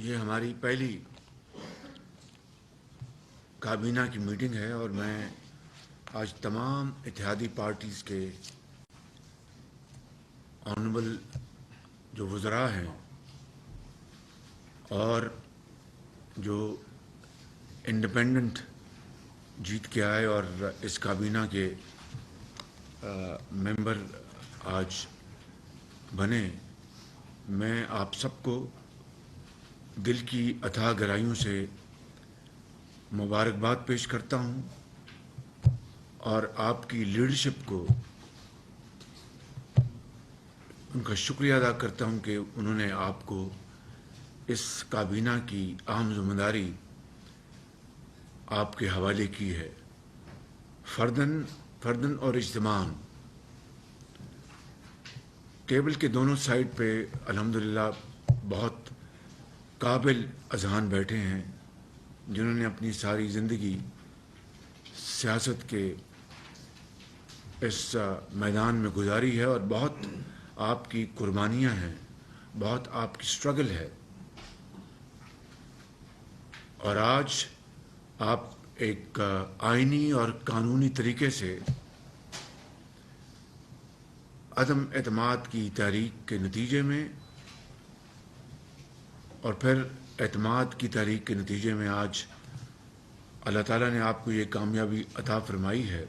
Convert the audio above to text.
یہ ہماری پہلی کابینہ کی میٹنگ ہے اور میں آج تمام اتحادی پارٹیز کے آنریبل جو وزراء ہیں اور جو انڈیپینڈنٹ جیت کے آئے اور اس کابینہ کے ممبر آج بنے، میں آپ سب کو دل کی اتھاہ گہرائیوں سے مبارکباد پیش کرتا ہوں اور آپ کی لیڈرشپ کو ان کا شکریہ ادا کرتا ہوں کہ انہوں نے آپ کو اس کابینہ کی اہم ذمہ داری آپ کے حوالے کی ہے، فردن اور اجتماعاً۔ ٹیبل کے دونوں سائڈ پہ الحمدللہ بہت قابل اذہان بیٹھے ہیں جنہوں نے اپنی ساری زندگی سیاست کے اس میدان میں گزاری ہے اور بہت آپ کی قربانیاں ہیں، بہت آپ کی سٹرگل ہے، اور آج آپ ایک آئینی اور قانونی طریقے سے عدم اعتماد کی تحریک کے نتیجے میں اور پھر اعتماد کی تحریک کے نتیجے میں آج اللہ تعالیٰ نے آپ کو یہ کامیابی عطا فرمائی ہے۔